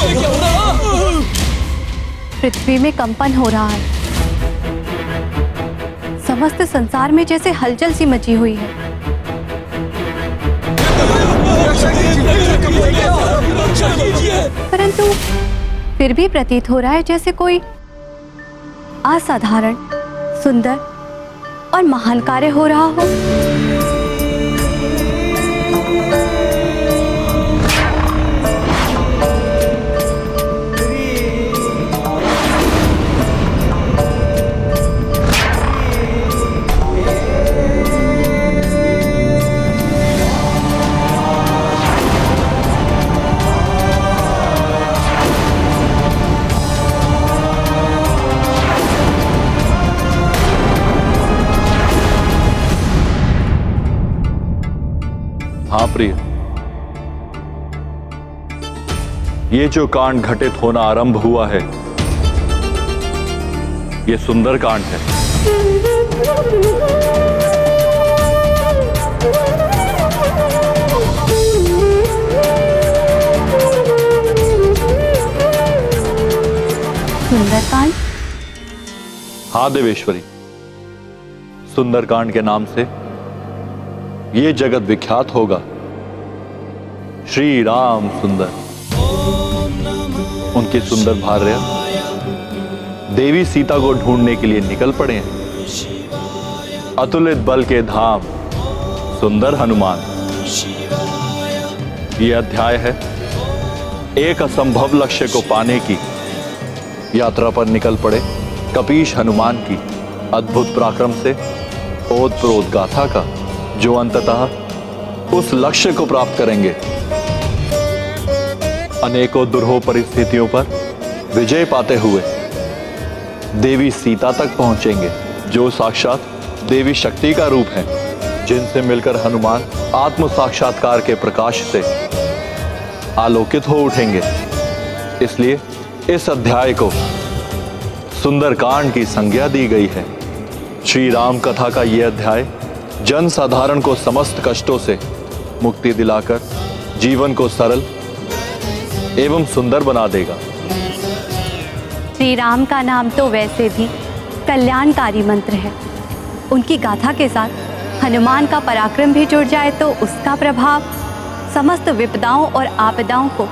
ये क्या हो रहा? पृथ्वी में कंपन हो रहा है। समस्त संसार में जैसे हलचल सी मची हुई है। परंतु फिर भी प्रतीत हो रहा है जैसे कोई असाधारण, सुंदर और महान कार्य हो रहा हो। हाँ प्रिय, ये जो कांड घटित होना आरंभ हुआ है, ये सुंदर कांड है। सुंदरकांड? हाँ देवेश्वरी, सुंदरकांड के नाम से ये जगत विख्यात होगा। श्री राम सुंदर, उनकी सुंदर भार्या देवी सीता को ढूंढने के लिए निकल पड़े हैं। अतुलित बल के धाम सुंदर हनुमान। यह अध्याय है एक असंभव लक्ष्य को पाने की यात्रा पर निकल पड़े कपीश हनुमान की अद्भुत पराक्रम से ओतप्रोत गाथा का, जो अंततः उस लक्ष्य को प्राप्त करेंगे। अनेकों दुर्हो परिस्थितियों पर विजय पाते हुए देवी सीता तक पहुंचेंगे, जो साक्षात देवी शक्ति का रूप है, जिनसे मिलकर हनुमान आत्म साक्षात्कार के प्रकाश से आलोकित हो उठेंगे। इसलिए इस अध्याय को सुंदरकांड की संज्ञा दी गई है। श्री राम कथा का यह अध्याय जन साधारण को समस्त कष्टों से मुक्ति दिलाकर जीवन को सरल एवं सुंदर बना देगा। श्री राम का नाम तो वैसे भी कल्याणकारी मंत्र है। उनकी गाथा के साथ हनुमान का पराक्रम भी जुड़ जाए तो उसका प्रभाव समस्त विपदाओं और आपदाओं को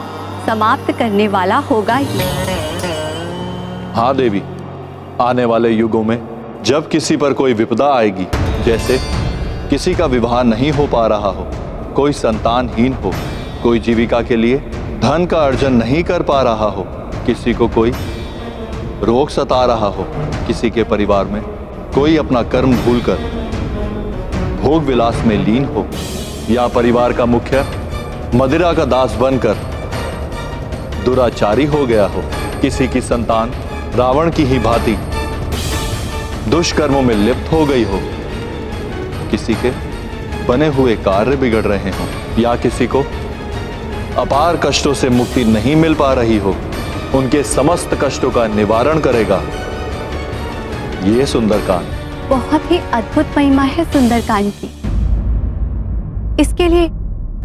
समाप्त करने वाला होगा ही। हाँ देवी, आने वाले युगों में जब किसी पर कोई विपदा आएगी, जैसे किसी का विवाह नहीं हो पा रहा हो, कोई संतानहीन हो, कोई जीविका के लिए धन का अर्जन नहीं कर पा रहा हो, किसी को कोई रोग सता रहा हो, किसी के परिवार में कोई अपना कर्म भूलकर भोग विलास में लीन हो, या परिवार का मुखिया मदिरा का दास बनकर दुराचारी हो गया हो, किसी की संतान रावण की ही भांति दुष्कर्मों में लिप्त हो गई हो, किसी के बने हुए कार्य बिगड़ रहे हों, या किसी को अपार कष्टों से मुक्ति नहीं मिल पा रही हो, उनके समस्त कष्टों का निवारण करेगा ये सुंदरकांड। बहुत ही अद्भुत महिमा है सुंदरकांड की। इसके लिए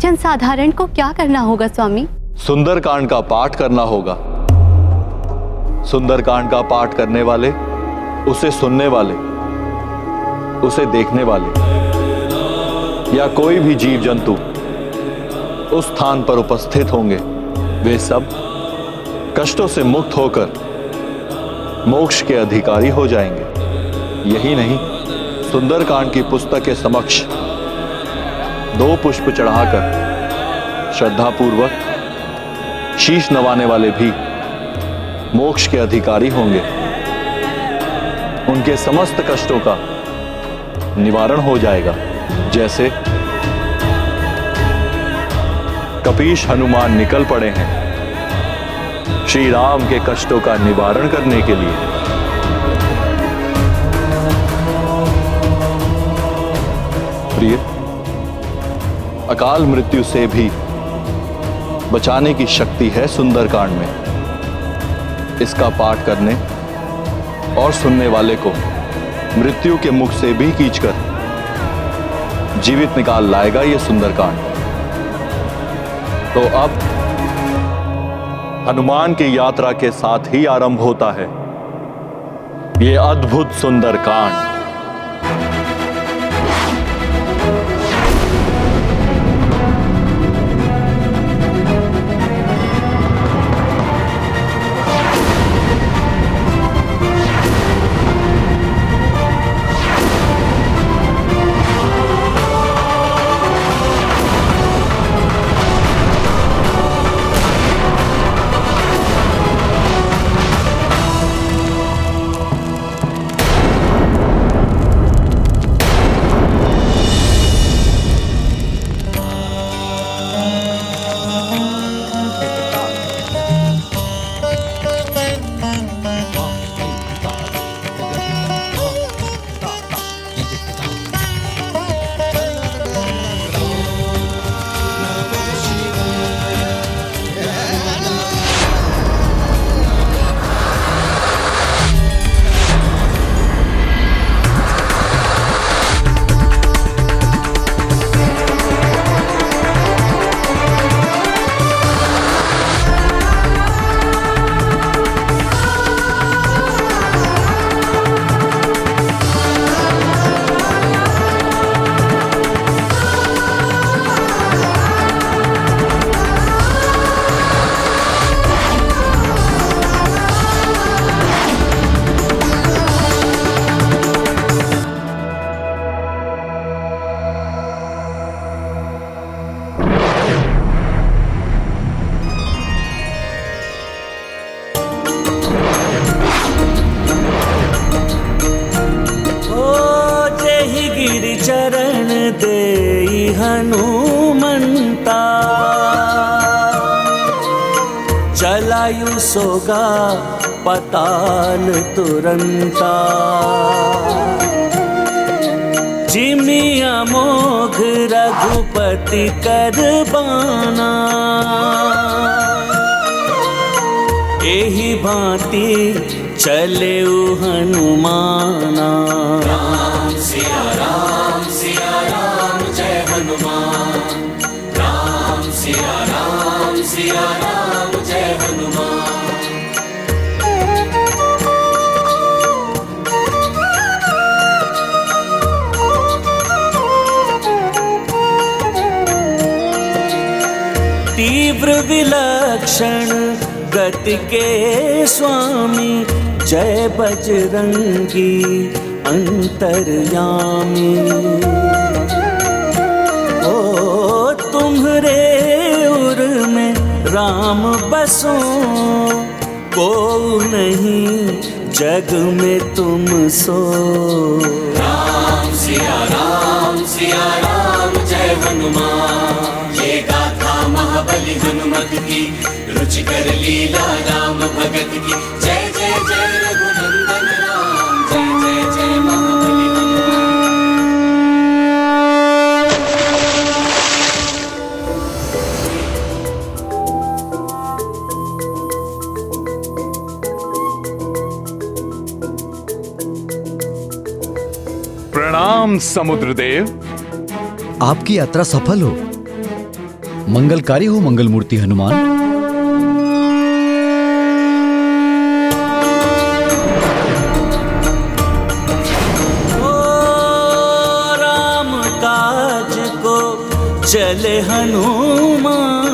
जनसाधारण को क्या करना होगा स्वामी? सुंदरकांड का पाठ करना होगा। सुंदरकांड का पाठ करने वाले, उसे सुनने वाले, उसे देखने वाले या कोई भी जीव जंतु उस स्थान पर उपस्थित होंगे, वे सब कष्टों से मुक्त होकर मोक्ष के अधिकारी हो जाएंगे। यही नहीं, सुंदरकांड की पुस्तक के समक्ष 2 पुष्प चढ़ाकर श्रद्धापूर्वक शीश नवाने वाले भी मोक्ष के अधिकारी होंगे। उनके समस्त कष्टों का निवारण हो जाएगा, जैसे कपीश हनुमान निकल पड़े हैं श्री राम के कष्टों का निवारण करने के लिए। प्रिय, अकाल मृत्यु से भी बचाने की शक्ति है सुंदरकांड में। इसका पाठ करने और सुनने वाले को मृत्यु के मुख से भी खींचकर जीवित निकाल लाएगा ये सुंदरकांड। तो अब हनुमान की यात्रा के साथ ही आरंभ होता है ये अद्भुत सुंदर कांड। चरण देई हनुमंता, चलायु सोगा पताल तुरंता। जिमिया मोघ रघुपति कर बाना, एहि भांति चले हनुमाना। राम सिया राम जय हनुमान। राम सिया राम जय हनुमान। तीव्र विलक्षण गति के स्वामी, जय बजरंगी अंतर्यामी। ओ तुम्हरे उर में राम बसो, को नहीं जग में तुम सो। राम सिया राम जय हनुमान। ये गाथा महाबली हनुमत की, रुचिकर लीला राम भगत की। जय जय जय रघुनंदन राम, जय जय जय महाबली हनुमान। प्रणाम समुद्रदेव। आपकी यात्रा सफल हो, मंगलकारी हो मंगल मूर्ति हनुमान। ओ राम काज को चले हनुमान,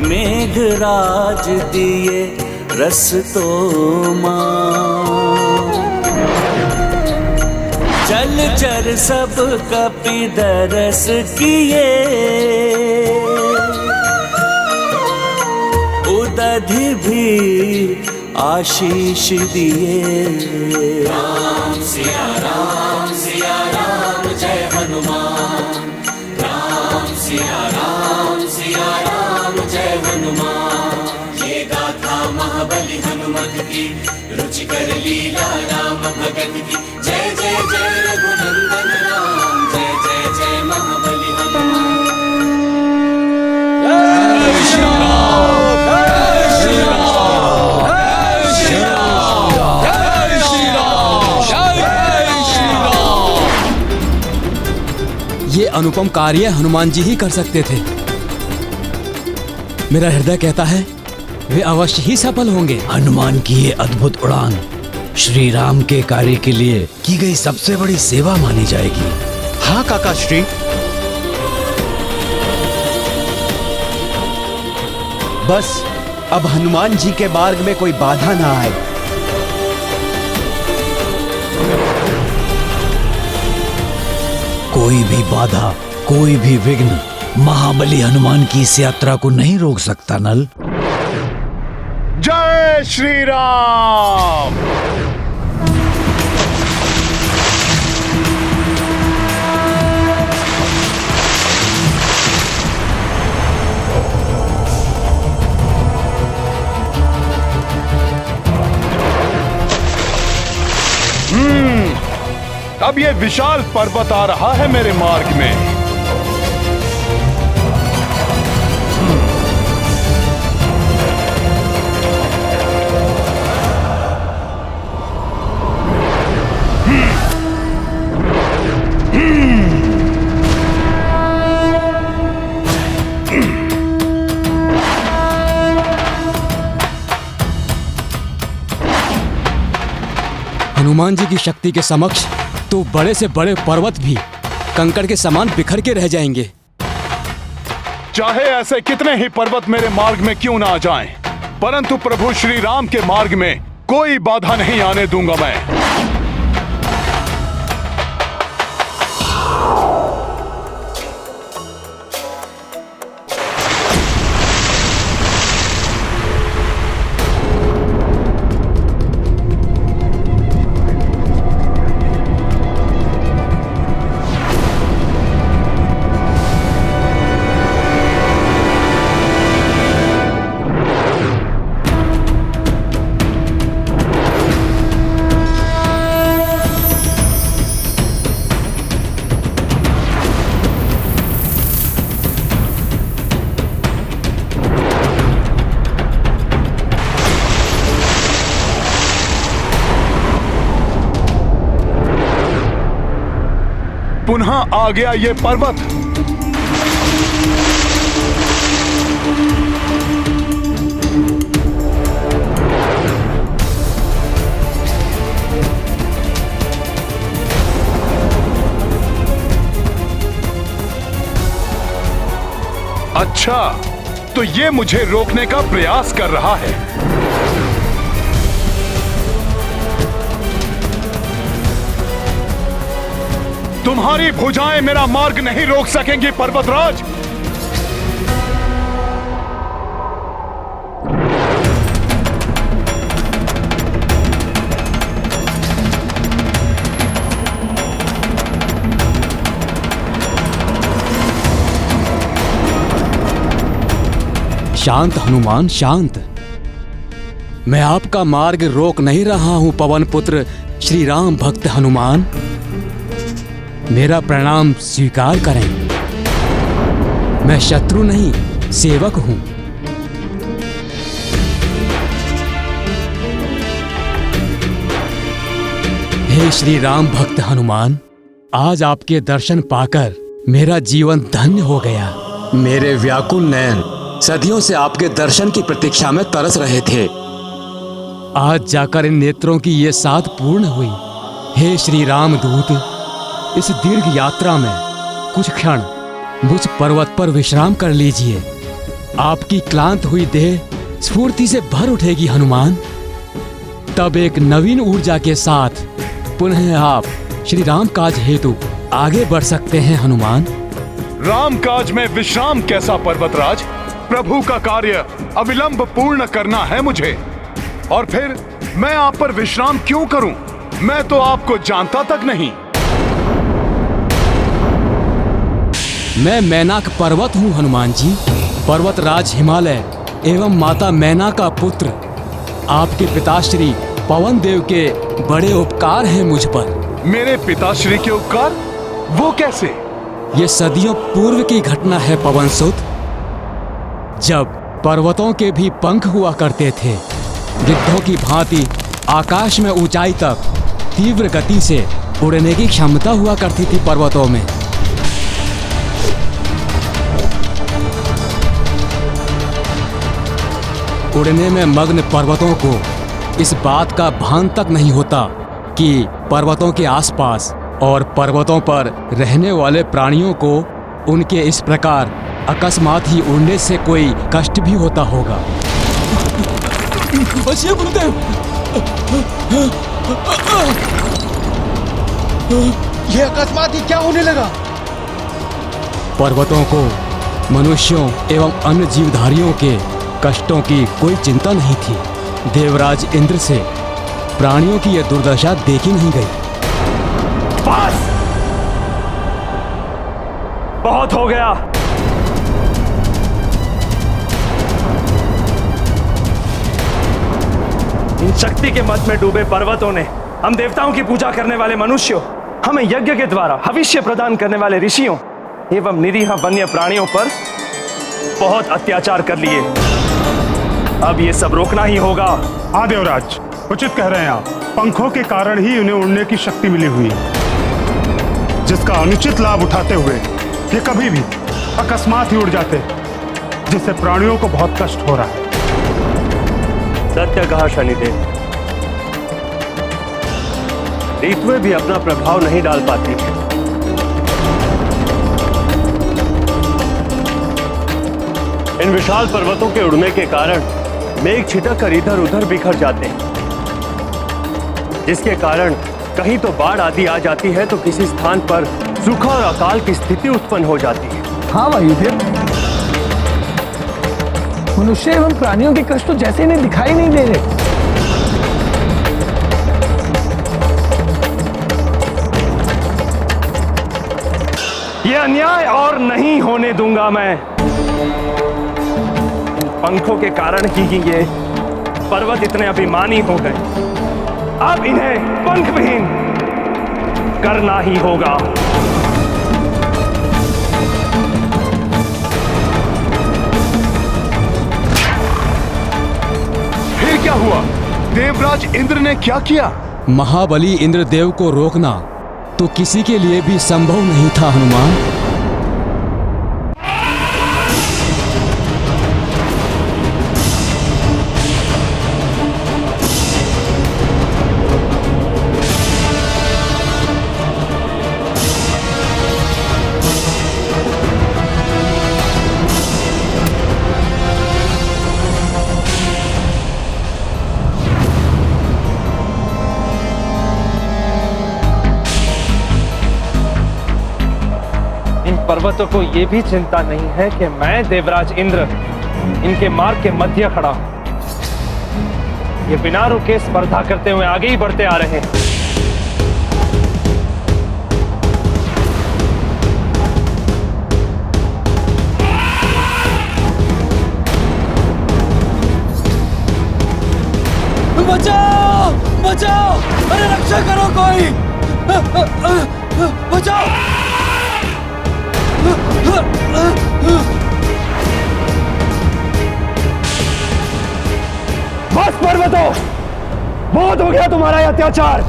मेघराज दिए रस तो जल चर सब कपि दरस किए, उदधि भी आशीष दिए। राम सिया राम जय हनुमान। राम सिया राम जय हनुमान। ये गाथा महाबली हनुमत की, रुचिकर लीला राम भगत की। जय जय जय रघुनंदन राम, जय जय जय महाबली हनुमान। जय श्री राम, जय श्री राम, जय श्री राम, जय श्री राम, जय श्री राम। ये अनुपम कार्य हनुमान जी ही कर सकते थे। मेरा हृदय कहता है वे अवश्य ही सफल होंगे। हनुमान की ये अद्भुत उड़ान श्री राम के कार्य के लिए की गई सबसे बड़ी सेवा मानी जाएगी। हाँ काका श्री। बस अब हनुमान जी के मार्ग में कोई बाधा ना आए। कोई भी बाधा, कोई भी विघ्न महाबली हनुमान की इस यात्रा को नहीं रोक सकता नल। जय श्री राम। अब ये विशाल पर्वत आ रहा है मेरे मार्ग में। हनुमान जी की शक्ति के समक्ष तो बड़े से बड़े पर्वत भी कंकड़ के समान बिखर के रह जाएंगे। चाहे ऐसे कितने ही पर्वत मेरे मार्ग में क्यों ना आ जाएं, परंतु प्रभु श्री राम के मार्ग में कोई बाधा नहीं आने दूंगा मैं। पुनः आ गया ये पर्वत। अच्छा, तो ये मुझे रोकने का प्रयास कर रहा है। तुम्हारी भुजाएं मेरा मार्ग नहीं रोक सकेंगी पर्वतराज। शांत हनुमान शांत। मैं आपका मार्ग रोक नहीं रहा हूं पवन पुत्र श्री राम भक्त हनुमान। मेरा प्रणाम स्वीकार करें। मैं शत्रु नहीं सेवक हूं। हे श्री राम भक्त हनुमान, आज आपके दर्शन पाकर मेरा जीवन धन्य हो गया। मेरे व्याकुल नयन सदियों से आपके दर्शन की प्रतीक्षा में तरस रहे थे। आज जाकर इन नेत्रों की ये साध पूर्ण हुई। हे श्री राम दूत, इस दीर्घ यात्रा में कुछ क्षण मुझ पर्वत पर विश्राम कर लीजिए। आपकी क्लांत हुई देह स्फूर्ति से भर उठेगी हनुमान। तब एक नवीन ऊर्जा के साथ पुनः आप श्री राम काज हेतु आगे बढ़ सकते हैं हनुमान। राम काज में विश्राम कैसा पर्वतराज? प्रभु का कार्य अविलंब पूर्ण करना है मुझे, और फिर मैं आप पर विश्राम क्यों करूं? मैं तो आपको जानता तक नहीं। मैं मैनाक पर्वत हूँ हनुमान जी, पर्वतराज हिमालय एवं माता मैना का पुत्र। आपके पिताश्री पवन देव के बड़े उपकार हैं मुझ पर। मेरे पिताश्री के उपकार? वो कैसे? ये सदियों पूर्व की घटना है पवन सुत, जब पर्वतों के भी पंख हुआ करते थे। गिद्धों की भांति आकाश में ऊंचाई तक तीव्र गति से उड़ने की क्षमता हुआ करती थी पर्वतों में। उड़ने में मग्न पर्वतों को इस बात का भान तक नहीं होता कि पर्वतों के आसपास और पर्वतों पर रहने वाले प्राणियों को उनके इस प्रकार अकस्मात ही उड़ने से कोई कष्ट भी होता होगा। बचिए गुरुदेव। ये अकस्मात ही क्या होने लगा? पर्वतों को मनुष्यों एवं अन्य जीवधारियों के कष्टों की कोई चिंता नहीं थी। देवराज इंद्र से प्राणियों की यह दुर्दशा देखी नहीं गई। बस, बहुत हो गया। इन शक्ति के मत में डूबे पर्वतों ने, हम देवताओं की पूजा करने वाले मनुष्यों, हमें यज्ञ के द्वारा भविष्य प्रदान करने वाले ऋषियों एवं निरीह वन्य प्राणियों पर बहुत अत्याचार कर लिए। अब ये सब रोकना ही होगा। हाँ देवराज, उचित कह रहे हैं आप। पंखों के कारण ही उन्हें उड़ने की शक्ति मिली हुई है, जिसका अनुचित लाभ उठाते हुए ये कभी भी अकस्मात ही उड़ जाते, जिससे प्राणियों को बहुत कष्ट हो रहा है। सत्य कहा शनिदेव। ऋतुएं भी अपना प्रभाव नहीं डाल पाती हैं। इन विशाल पर्वतों के उड़ने के कारण मेघ छिटक कर इधर उधर बिखर जाते हैं, जिसके कारण कहीं तो बाढ़ आदि आ जाती है तो किसी स्थान पर सूखा और अकाल की स्थिति उत्पन्न हो जाती है। हाँ वायुदेव, मनुष्य एवं प्राणियों के कष्ट तो जैसे इन्हें दिखाई नहीं दे रहे। ये अन्याय और नहीं होने दूंगा मैं। पंखों के कारण ही ये पर्वत इतने अभिमानी हो गए। अब इन्हें पंख विहीन करना ही होगा। फिर क्या हुआ? देवराज इंद्र ने क्या किया? महाबली इंद्रदेव को रोकना तो किसी के लिए भी संभव नहीं था हनुमान। पर्वतों को यह भी चिंता नहीं है कि मैं देवराज इंद्र इनके मार्ग के मध्य खड़ा हूं। ये बिना रुके स्पर्धा करते हुए आगे ही बढ़ते आ रहे हैं। बचाओ बचाओ, अरे रक्षा करो कोई, बचाओ। बस पर्वतों, बहुत हो गया तुम्हारा यह अत्याचार।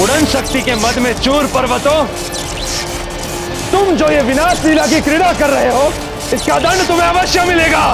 उड़न शक्ति के मद में चूर पर्वतों, तुम जो ये विनाश लीला की क्रीड़ा कर रहे हो, इसका दंड तुम्हें अवश्य मिलेगा।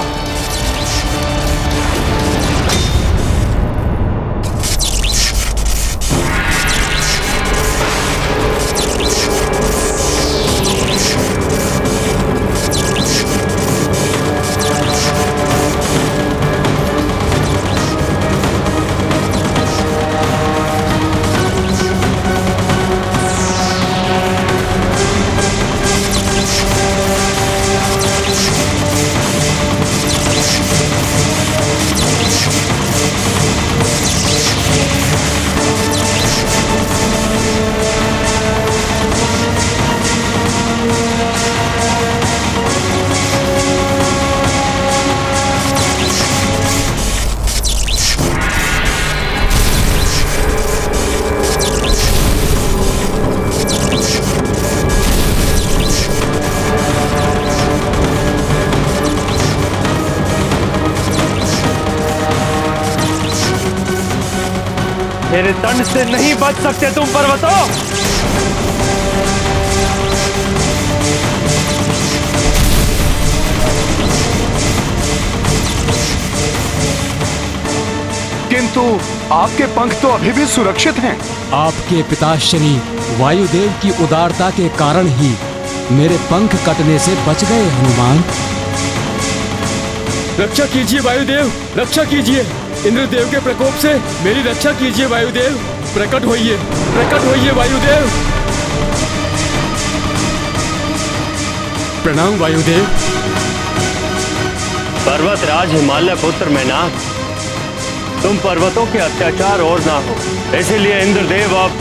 मेरे दंड से नहीं बच सकते तुम पर्वतों। किंतु आपके पंख तो अभी भी सुरक्षित हैं। आपके पिताश्री वायुदेव की उदारता के कारण ही मेरे पंख कटने से बच गए हनुमान। रक्षा कीजिए वायुदेव, रक्षा कीजिए। इंद्रदेव के प्रकोप से मेरी रक्षा कीजिए वायुदेव। प्रकट होइए वायुदेव। प्रणाम वायुदेव। पर्वतराज हिमालय पुत्र मैनाक, तुम पर्वतों के अत्याचार और ना हो, इसीलिए इंद्रदेव अब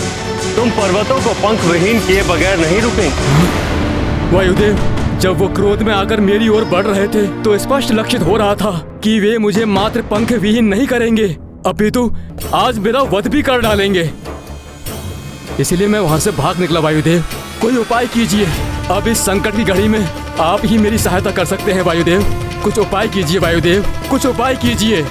तुम पर्वतों को पंख विहीन किए बगैर नहीं रुकेंगे। वायुदेव, जब वो क्रोध में आकर मेरी ओर बढ़ रहे थे तो स्पष्ट लक्षित हो रहा था कि वे मुझे मात्र पंख विहीन नहीं करेंगे, अपितु आज मेरा वध भी कर डालेंगे। इसलिए मैं वहां से भाग निकला। वायुदेव, कोई उपाय कीजिए। अब इस संकट की घड़ी में आप ही मेरी सहायता कर सकते हैं वायुदेव। कुछ उपाय कीजिए वायुदेव, कुछ उपाय कीजिए।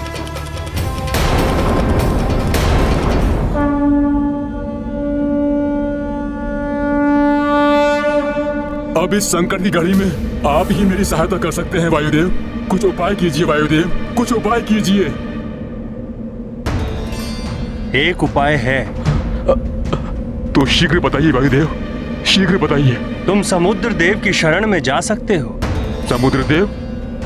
अब इस संकट की घड़ी में आप ही मेरी सहायता कर सकते हैं वायुदेव। कुछ उपाय कीजिए वायुदेव, कुछ उपाय कीजिए। एक उपाय है। तो शीघ्र बताइए वायुदेव, शीघ्र बताइए। तुम समुद्र देव की शरण में जा सकते हो। समुद्र देव?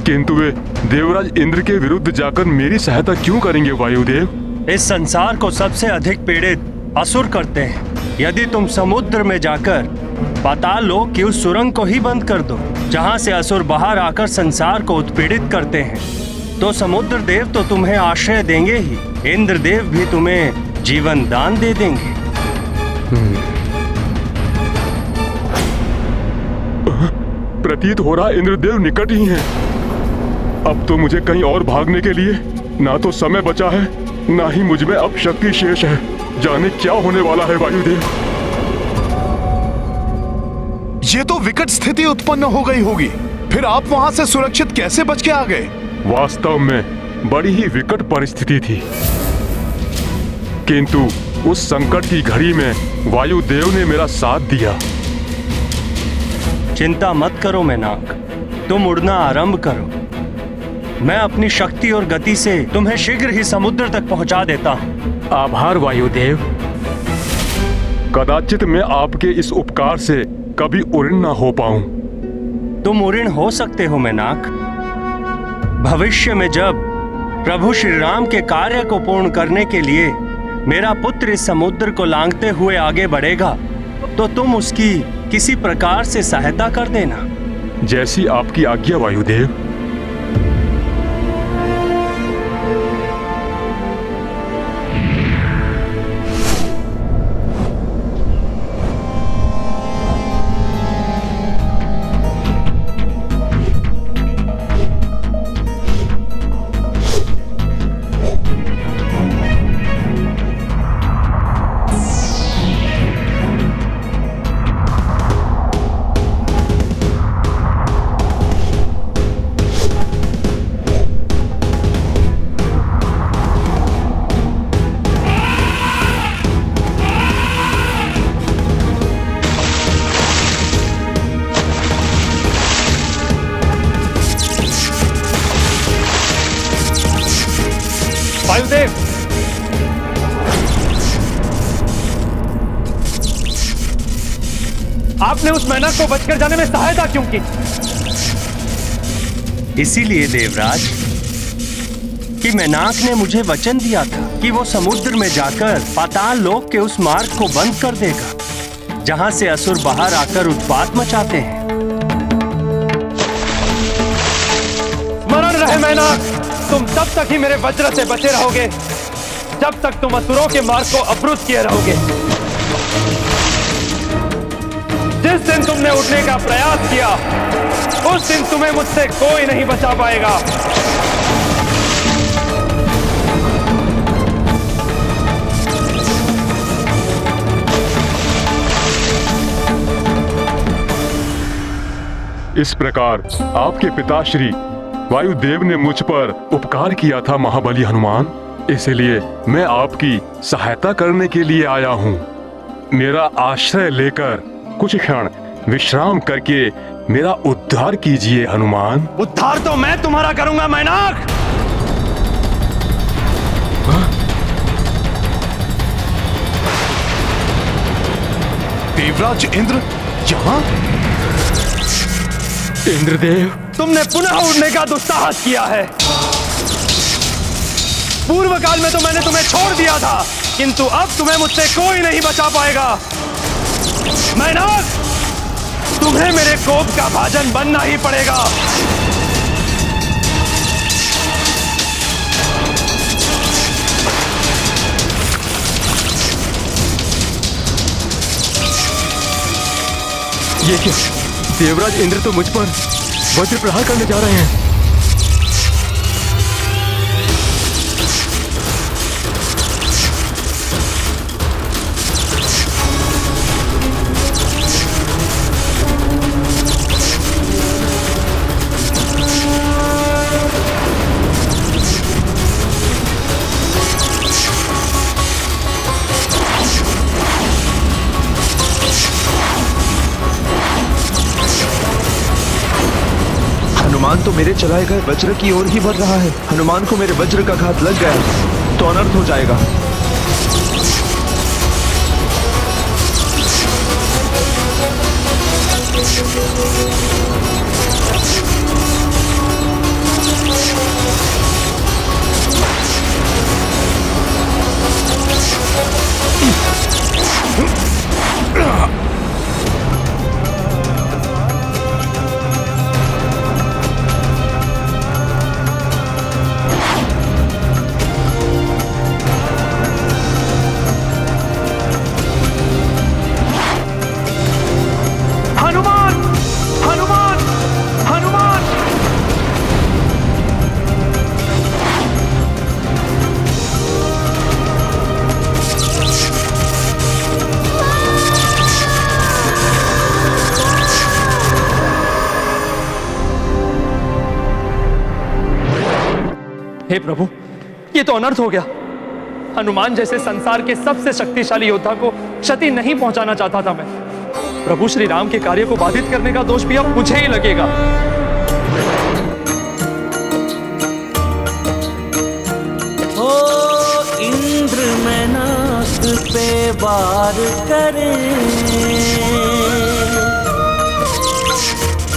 किंतु वे देवराज इंद्र के विरुद्ध जाकर मेरी सहायता क्यों करेंगे वायुदेव? इस संसार को सबसे अधिक पीड़ित असुर करते हैं। यदि तुम समुद्र में जाकर पाताल लोक की उस सुरंग को ही बंद कर दो जहां से असुर बाहर आकर संसार को उत्पीड़ित करते हैं, तो समुद्र देव तो तुम्हें आश्रय देंगे ही, इंद्र देव भी तुम्हें जीवन दान दे देंगे। प्रतीत हो रहा इंद्रदेव निकट ही हैं। अब तो मुझे कहीं और भागने के लिए ना तो समय बचा है, ना ही मुझ में अब शक्ति शेष है। जाने क्या होने वाला है वायुदेव। ये तो विकट स्थिति उत्पन्न हो गई होगी, फिर आप वहां से सुरक्षित कैसे बच के आ गए? वास्तव में बड़ी ही विकट परिस्थिति थी, किंतु उस संकट की घड़ी में वायुदेव ने मेरा साथ दिया। चिंता मत करो मैनाक, तुम उड़ना आरंभ करो। मैं अपनी शक्ति और गति से तुम्हें शीघ्र ही समुद्र तक पहुंचा देता हूं। आभार वायुदेव। कदाचित मैं आपके इस उपकार से कभी उड़न ना हो पाऊं। तुम उड़न हो सकते हो मैनाक। भविष्य में जब प्रभु श्री राम के कार्य को पूर्ण करने के लिए मेरा पुत्र इस समुद्र को लांघते हुए आगे बढ़ेगा, तो तुम उसकी किसी प्रकार से सहायता कर देना। जैसी आपकी आज्ञा वायुदेव। वायुदेव, आपने उस मैनाक को बचकर जाने में सहायता क्यों की? इसीलिए देवराज कि मैनाक ने मुझे वचन दिया था कि वो समुद्र में जाकर पाताल लोक के उस मार्ग को बंद कर देगा जहां से असुर बाहर आकर उत्पात मचाते हैं। स्मरण रहे मैनाक, तुम तब तक ही मेरे वज्र से बचे रहोगे जब तक तुम असुरों के मार्ग को अवरुद्ध किए रहोगे। जिस दिन तुमने उठने का प्रयास किया, उस दिन तुम्हें मुझसे कोई नहीं बचा पाएगा। इस प्रकार आपके पिताश्री वायुदेव ने मुझ पर उपकार किया था महाबली हनुमान। इसलिए मैं आपकी सहायता करने के लिए आया हूँ। मेरा आश्रय लेकर कुछ क्षण विश्राम करके मेरा उद्धार कीजिए हनुमान। उद्धार तो मैं तुम्हारा करूंगा मैनाक। देवराज इंद्र यहाँ? इंद्रदेव, तुमने पुनः उड़ने का दुस्साहस किया है। पूर्व काल में तो मैंने तुम्हें छोड़ दिया था, किंतु अब तुम्हें मुझसे कोई नहीं बचा पाएगा। मैनाक, तुम्हें मेरे कोप का भाजन बनना ही पड़ेगा। ये क्या? देवराज इंद्र तो मुझ पर वज्र प्रहार करने जा रहे हैं। हनुमान तो मेरे चलाए गए वज्र की ओर ही बढ़ रहा है। हनुमान को मेरे वज्र का घात लग गया तो अनर्थ हो जाएगा। हे प्रभु, ये तो अनर्थ हो गया। हनुमान जैसे संसार के सबसे शक्तिशाली योद्धा को क्षति नहीं पहुंचाना चाहता था मैं। प्रभु श्री राम के कार्य को बाधित करने का दोष भी अब मुझे ही लगेगा। ओ इंद्र मैनाक पे वार करे,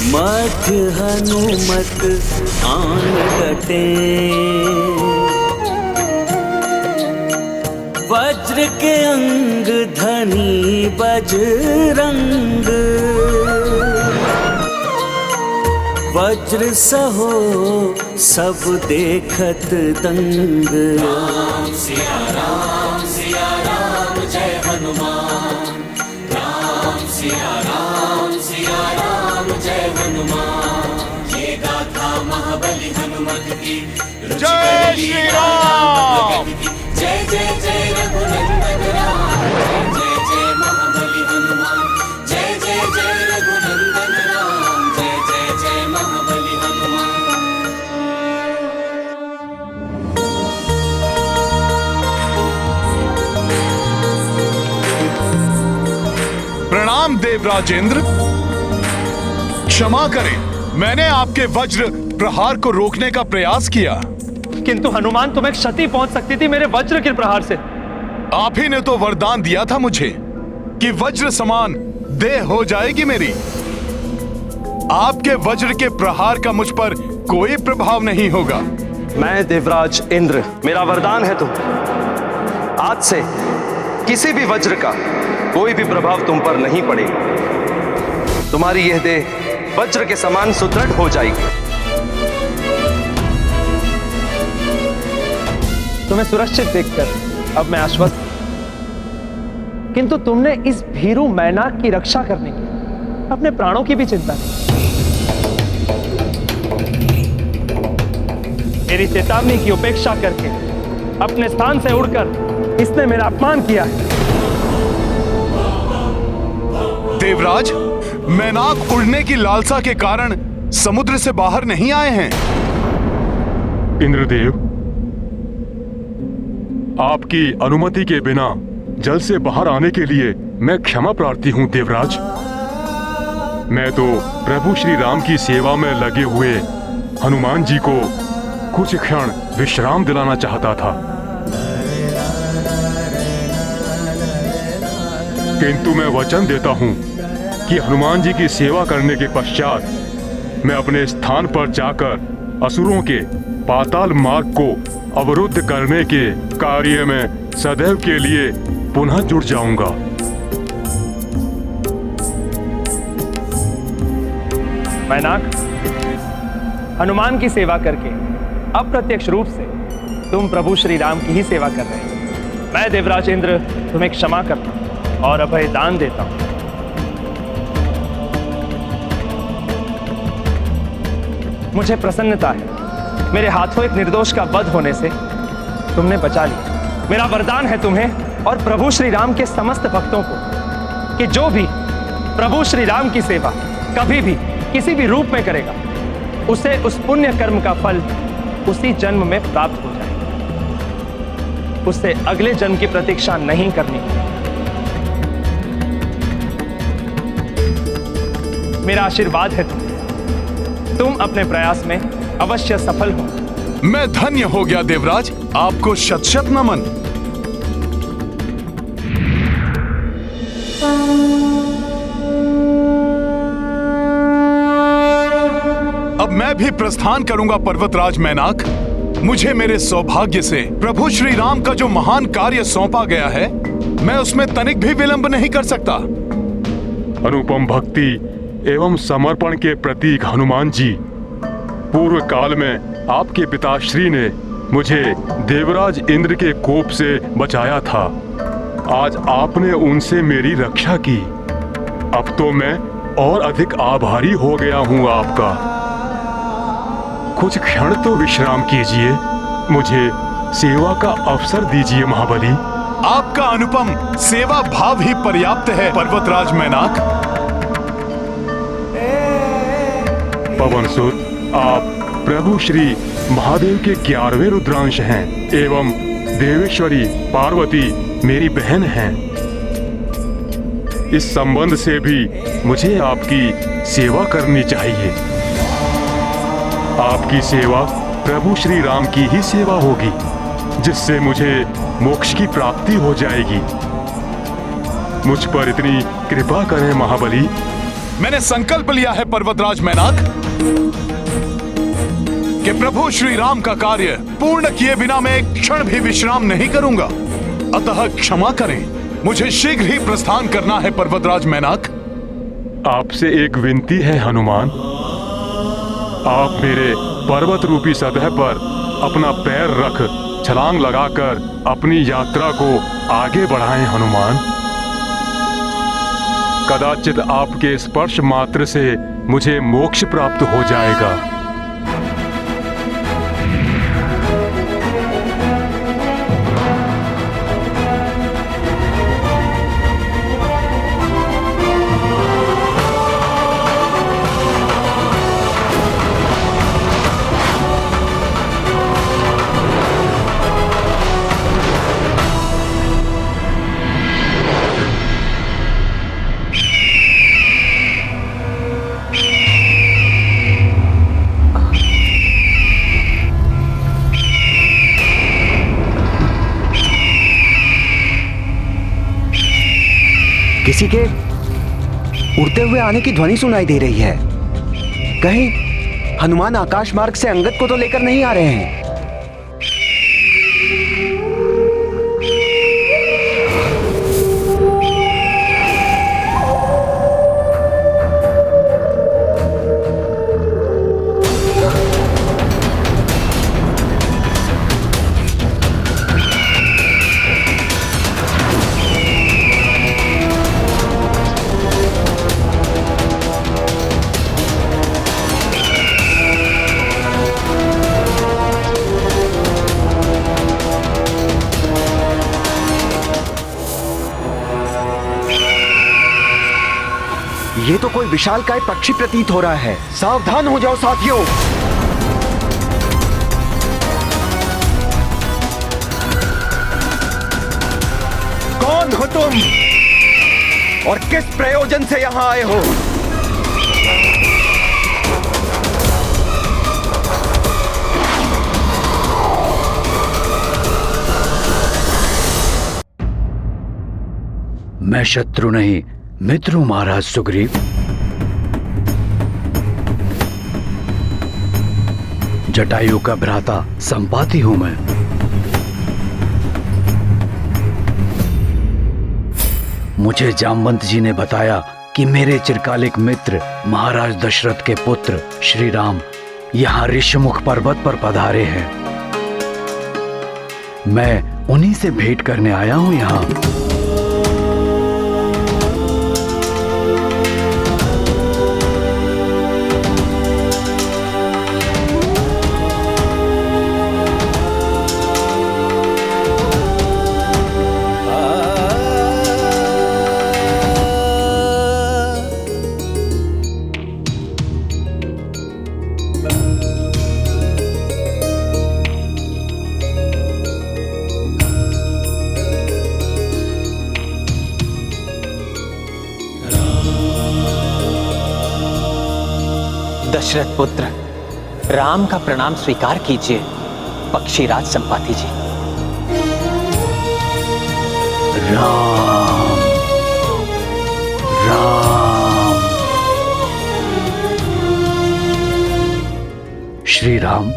मत हनुमत आन डटे। वज्र के अंग धनी बजरंग, वज्र सहो सब देखत दंग। राम सिया राम जय हनुमान। राम सिया राम जय हनुमान। ये गाथा महाबली हनुमत की। जय श्री राम। जय जय जय रघुनंदन राम। जय जय महाबली हनुमान। जय जय जय रघुनंदन राम। जय जय जय महाबली हनुमान। प्रणाम देवराज इंद्र, क्षमा करें, मैंने आपके वज्र प्रहार को रोकने का प्रयास किया, किंतु हनुमान, तुम्हें क्षति पहुंच सकती थी मेरे वज्र के प्रहार से। आप ही ने तो वरदान दिया था मुझे कि वज्र समान देह हो जाएगी मेरी। आपके वज्र के प्रहार का मुझ पर कोई प्रभाव नहीं होगा। मैं देवराज इंद्र, मेरा वरदान है तो आज से किसी भी वज्र का कोई भी प्रभाव तुम पर नहीं पड़ेगा। तुम्हारी यह देह वज्र के समान सुदृढ़ हो जाएगी। तुम्हें सुरक्षित देखकर अब मैं आश्वस्त, किंतु तुमने इस भीरू मैनाक की रक्षा करने की अपने प्राणों की भी चिंता की। मेरी चेतावनी की उपेक्षा करके अपने स्थान से उड़कर इसने मेरा अपमान किया है। देवराज, मैनाक उड़ने की लालसा के कारण समुद्र से बाहर नहीं आए हैं। इंद्रदेव, आपकी अनुमति के बिना जल से बाहर आने के लिए मैं क्षमा प्रार्थी हूँ देवराज। मैं तो प्रभु श्री राम की सेवा में लगे हुए हनुमान जी को कुछ क्षण विश्राम दिलाना चाहता था, किंतु मैं वचन देता हूँ कि हनुमान जी की सेवा करने के पश्चात मैं अपने स्थान पर जाकर असुरों के पाताल मार्ग को अवरुद्ध करने के कार्य में सदैव के लिए पुनः जुड़ जाऊंगा। मैनाक, हनुमान की सेवा करके अप्रत्यक्ष रूप से तुम प्रभु श्री राम की ही सेवा कर रहे हो। मैं देवराज इंद्र तुम्हें क्षमा करता हूं और अभय दान देता हूं। मुझे प्रसन्नता है, मेरे हाथों एक निर्दोष का वध होने से तुमने बचा लिया। मेरा वरदान है तुम्हें और प्रभु श्री राम के समस्त भक्तों को कि जो भी प्रभु श्री राम की सेवा कभी भी किसी भी रूप में करेगा, उसे उस पुण्य कर्म का फल उसी जन्म में प्राप्त हो जाए। उससे अगले जन्म की प्रतीक्षा नहीं करनी। मेरा आशीर्वाद है तुम अपने प्रयास में अवश्य सफल हो। मैं धन्य हो गया देवराज, आपको शत शत नमन। अब मैं भी प्रस्थान करूंगा पर्वतराज मैनाक। मुझे मेरे सौभाग्य से प्रभु श्री राम का जो महान कार्य सौंपा गया है, मैं उसमें तनिक भी विलंब नहीं कर सकता। अनुपम भक्ति एवं समर्पण के प्रतीक हनुमान जी, पूर्व काल में आपके पिताश्री ने मुझे देवराज इंद्र के कोप से बचाया था। आज आपने उनसे मेरी रक्षा की। अब तो मैं और अधिक आभारी हो गया हूँ आपका। कुछ क्षण तो विश्राम कीजिए, मुझे सेवा का अवसर दीजिए महाबली। आपका अनुपम सेवा भाव ही पर्याप्त है पर्वतराज मैनाक। पवनसुत, आप प्रभु श्री महादेव के 11वें रुद्रांश हैं एवं देवेश्वरी पार्वती मेरी बहन हैं। इस संबंध से भी मुझे आपकी सेवा करनी चाहिए। आपकी सेवा प्रभु श्री राम की ही सेवा होगी, जिससे मुझे मोक्ष की प्राप्ति हो जाएगी। मुझ पर इतनी कृपा करें महाबली। मैंने संकल्प लिया है पर्वतराज मैनाक कि प्रभु श्री राम का कार्य पूर्ण किए बिना मैं एक क्षण भी विश्राम नहीं करूंगा। अतः क्षमा करें, मुझे शीघ्र ही प्रस्थान करना है पर्वतराज मैनाक। आपसे एक विनती है हनुमान, आप मेरे पर्वत रूपी सतह पर अपना पैर रख छलांग लगाकर अपनी यात्रा को आगे बढ़ाएं हनुमान। कदाचित आपके स्पर्श मात्र से मुझे मोक्ष प्राप्त हो जाएगा। किसी के उड़ते हुए आने की ध्वनि सुनाई दे रही है। कहीं हनुमान आकाश मार्ग से अंगद को तो लेकर नहीं आ रहे हैं। ये तो कोई विशालकाय पक्षी प्रतीत हो रहा है। सावधान हो जाओ साथियों। कौन हो तुम और किस प्रयोजन से यहाँ आए हो? मैं शत्रु नहीं मित्र हूं महाराज सुग्रीव। जटायु का भ्राता संपाति हूं मैं। मुझे जामवंत जी ने बताया कि मेरे चिरकालिक मित्र महाराज दशरथ के पुत्र श्री राम यहाँ ऋषमुख पर्वत पर पधारे हैं। मैं उन्हीं से भेंट करने आया हूं यहाँ। दशरथ पुत्र राम का प्रणाम स्वीकार कीजिए पक्षीराज संपाति जी। राम राम। श्री राम,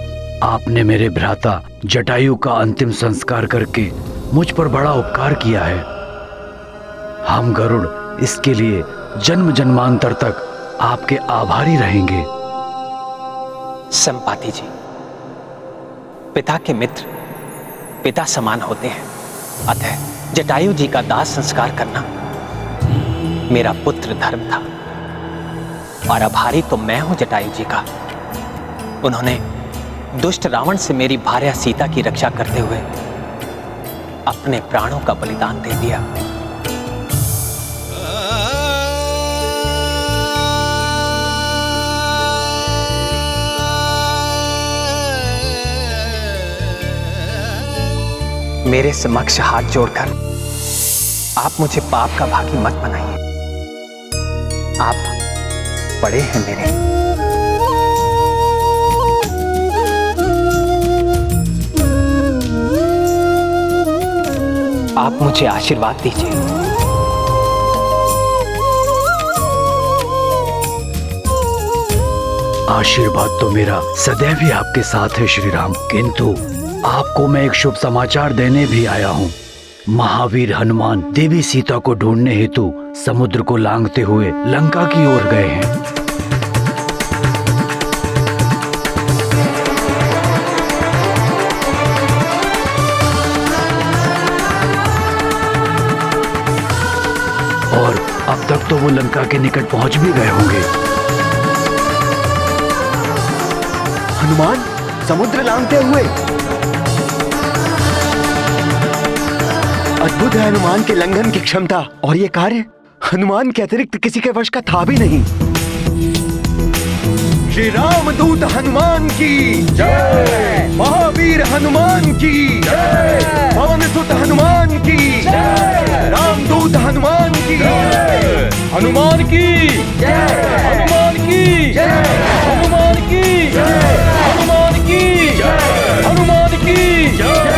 आपने मेरे भ्राता जटायु का अंतिम संस्कार करके मुझ पर बड़ा उपकार किया है। हम गरुड़ इसके लिए जन्म जन्मांतर तक आपके आभारी रहेंगे। संपाति जी, पिता के मित्र पिता समान होते हैं, अतः जटायु जी का दाह संस्कार करना मेरा पुत्र धर्म था। और आभारी तो मैं हूं जटायु जी का। उन्होंने दुष्ट रावण से मेरी भार्या सीता की रक्षा करते हुए अपने प्राणों का बलिदान दे दिया। मेरे समक्ष हाथ जोड़कर आप मुझे पाप का भागी मत बनाइए। आप बड़े हैं मेरे। आप मुझे आशीर्वाद दीजिए। आशीर्वाद तो मेरा सदैव ही आपके साथ है श्री राम, किंतु आपको मैं एक शुभ समाचार देने भी आया हूँ। महावीर हनुमान देवी सीता को ढूंढने हेतु समुद्र को लांघते हुए लंका की ओर गए हैं। और अब तक तो वो लंका के निकट पहुंच भी गए होंगे। हनुमान समुद्र लांघते हुए? अद्भुत है हनुमान के लंघन की क्षमता, और ये कार्य हनुमान के अतिरिक्त किसी के वश का था भी नहीं। श्री राम दूत हनुमान की जय, महावीर हनुमान की जय, पवन सुत हनुमान की जय, रामदूत हनुमान की जय, हनुमान की जय, हनुमान की जय, हनुमान की जय, हनुमान की जय, हनुमान की जय।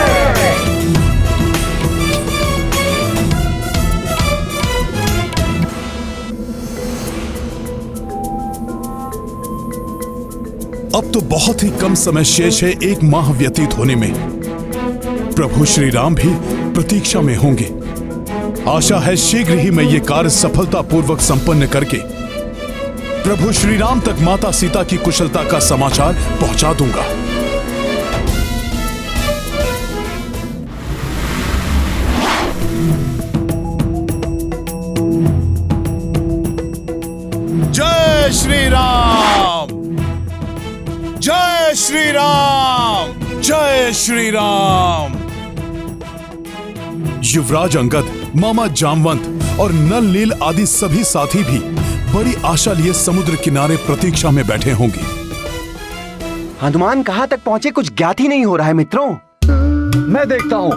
अब तो बहुत ही कम समय शेष है एक माह व्यतीत होने में। प्रभु श्री राम भी प्रतीक्षा में होंगे। आशा है शीघ्र ही मैं ये कार्य सफलतापूर्वक संपन्न करके प्रभु श्री राम तक माता सीता की कुशलता का समाचार पहुंचा दूंगा। जय श्री राम, जय श्री राम, जय श्री राम। युवराज अंगद, मामा जामवंत और नल नील आदि सभी साथी भी बड़ी आशा लिए समुद्र किनारे प्रतीक्षा में बैठे होंगे। हनुमान कहां तक पहुंचे कुछ ज्ञात ही नहीं हो रहा है मित्रों। मैं देखता हूं।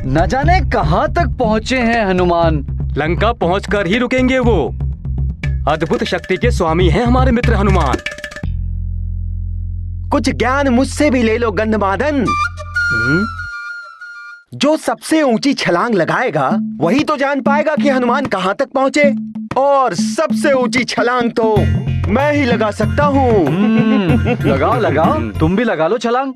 न जाने कहां तक पहुंचे हैं हनुमान। लंका पहुंचकर ही रुकेंगे वो। अद्भुत शक्ति के स्वामी हैं हमारे मित्र हनुमान। कुछ ज्ञान मुझसे भी ले लो गंधमादन। जो सबसे ऊंची छलांग लगाएगा वही तो जान पाएगा कि हनुमान कहां तक पहुंचे। और सबसे ऊंची छलांग तो मैं ही लगा सकता हूँ। लगाओ लगाओ, तुम भी लगा लो छलांग।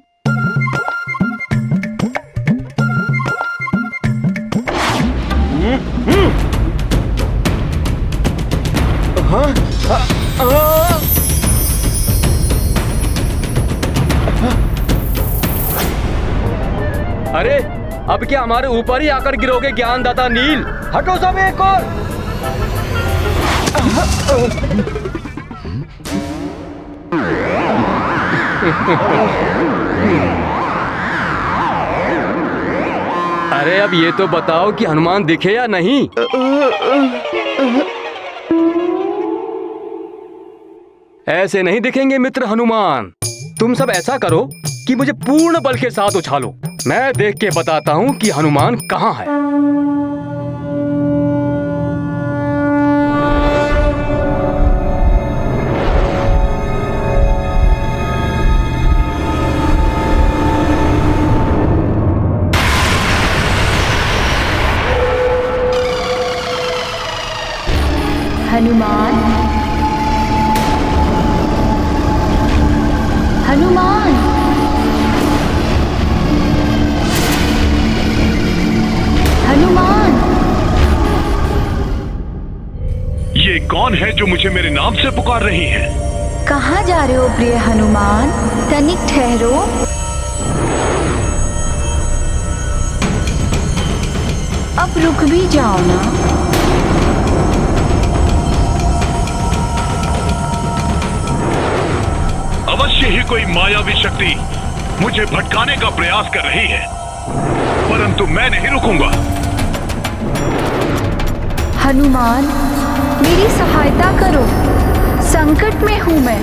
अरे अब क्या हमारे ऊपर ही आकर गिरोगे ज्ञानदाता नील? हटो सब एक और। अरे अब ये तो बताओ कि हनुमान दिखे या नहीं? ऐसे नहीं दिखेंगे मित्र हनुमान। तुम सब ऐसा करो कि मुझे पूर्ण बल के साथ उछालो। मैं देख के बताता हूँ कि हनुमान कहाँ है। हनुमान, हनुमान, हनुमान। ये कौन है जो मुझे मेरे नाम से पुकार रही है? कहाँ जा रहे हो प्रिय हनुमान? तनिक ठहरो। अब रुक भी जाओ ना। अवश्य ही कोई मायावी शक्ति मुझे भटकाने का प्रयास कर रही है, परंतु मैं नहीं रुकूंगा। हनुमान, मेरी सहायता करो, संकट में हूं मैं।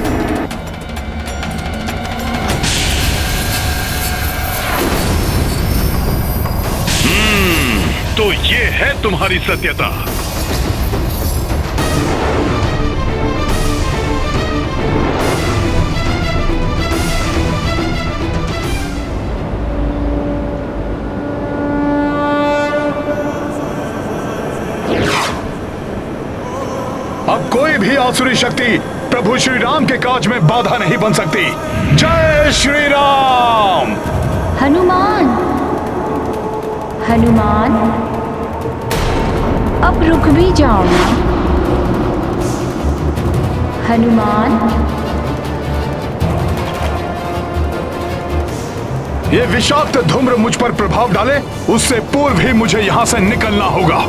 तो ये है तुम्हारी सत्यता। अब कोई भी आसुरी शक्ति प्रभु श्री राम के काज में बाधा नहीं बन सकती। जय श्री राम। हनुमान, हनुमान, अब रुक भी जाओ ना। हनुमान, ये विषाक्त धूम्र मुझ पर प्रभाव डाले, उससे पूर्व ही मुझे यहां से निकलना होगा।